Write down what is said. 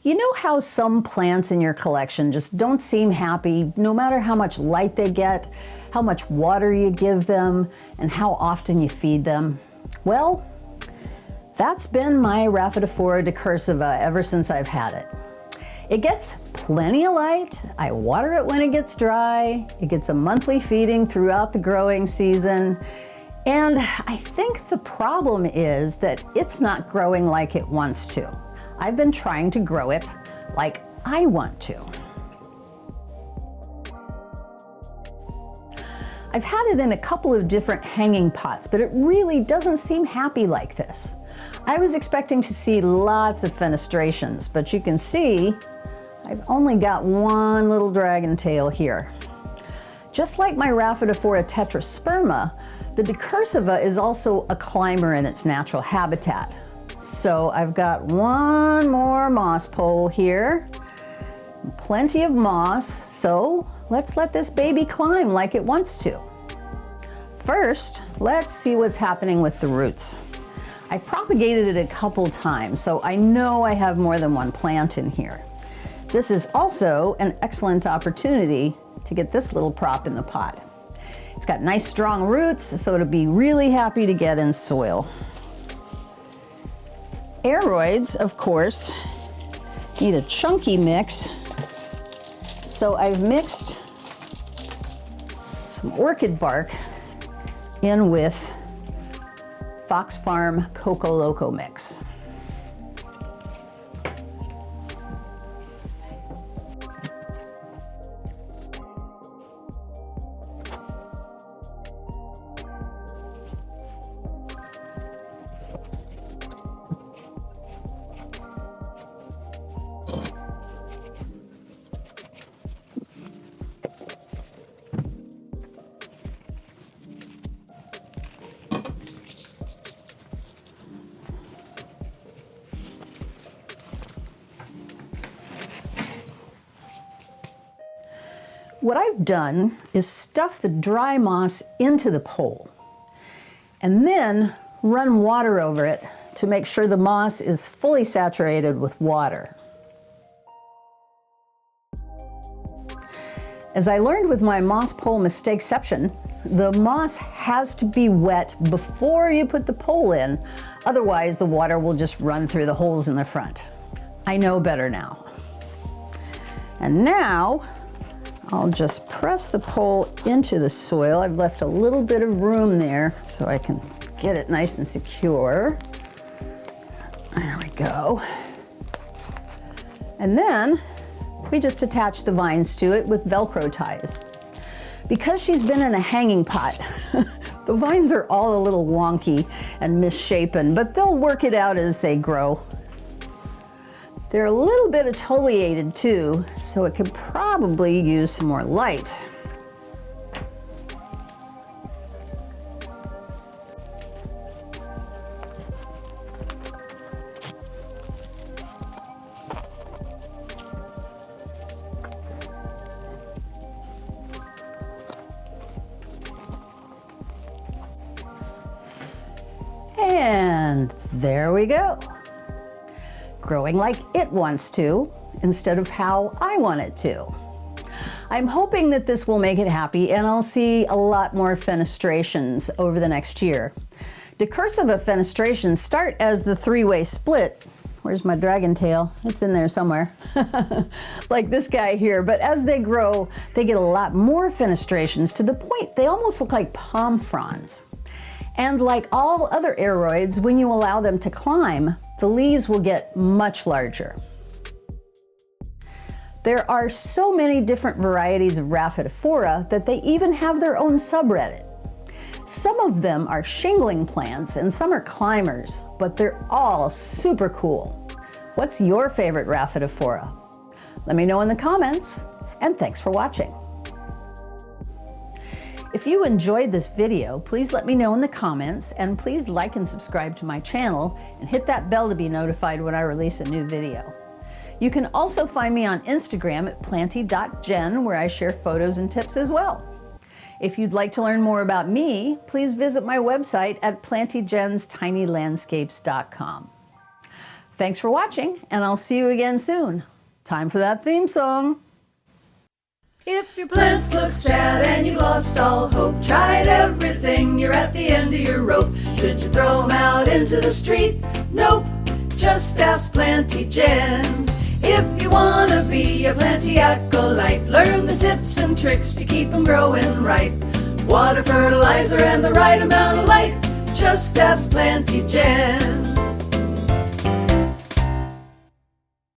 You know how some plants in your collection just don't seem happy no matter how much light they get, how much water you give them, and how often you feed them? Well, that's been my Raphidophora Decursiva ever since I've had it. It gets plenty of light, I water it when it gets dry, it gets a monthly feeding throughout the growing season, and I think the problem is that it's not growing like it wants to. I've been trying to grow it like I want to. I've had it in a couple of different hanging pots, but it really doesn't seem happy like this. I was expecting to see lots of fenestrations, but you can see I've only got one little dragon tail here. Just like my Raphidophora tetrasperma, the Decursiva is also a climber in its natural habitat. So I've got one more moss pole here, plenty of moss, so let's let this baby climb like it wants to. First, let's see what's happening with the roots. I've propagated it a couple times, so I know I have more than one plant in here. This is also an excellent opportunity to get this little prop in the pot. It's got nice strong roots, so it'll be really happy to get in soil. Aroids, of course, need a chunky mix, so I've mixed some orchid bark in with Fox Farm Coco Loco mix. What I've done is stuff the dry moss into the pole and then run water over it to make sure the moss is fully saturated with water. As I learned with my moss pole mistakeception, the moss has to be wet before you put the pole in, otherwise the water will just run through the holes in the front. I know better now. And now, I'll just press the pole into the soil. I've left a little bit of room there so I can get it nice and secure. There we go. And then we just attach the vines to it with Velcro ties. Because she's been in a hanging pot, the vines are all a little wonky and misshapen, but they'll work it out as they grow. They're a little bit exfoliated too, so it could probably use some more light. And there we go. Growing like it wants to, instead of how I want it to. I'm hoping that this will make it happy and I'll see a lot more fenestrations over the next year. Decursiva fenestrations start as the three-way split. Where's my dragon tail? It's in there somewhere. Like this guy here, but as they grow, they get a lot more fenestrations to the point they almost look like palm fronds. And like all other aroids, when you allow them to climb, the leaves will get much larger. There are so many different varieties of Raphidophora that they even have their own subreddit. Some of them are shingling plants and some are climbers, but they're all super cool. What's your favorite Raphidophora? Let me know in the comments, and thanks for watching. If you enjoyed this video, please let me know in the comments, and please like and subscribe to my channel and hit that bell to be notified when I release a new video. You can also find me on Instagram at planty.jen, where I share photos and tips as well. If you'd like to learn more about me, please visit my website at plantyjenstinylandscapes.com. Thanks for watching, and I'll see you again soon. Time for that theme song. If your plants look sad and you lost all hope, tried everything, you're at the end of your rope. Should you throw them out into the street? Nope, just ask Planty Jen. If you want to be a planty acolyte, learn the tips and tricks to keep them growing right. Water, fertilizer, and the right amount of light, just ask Planty Jen.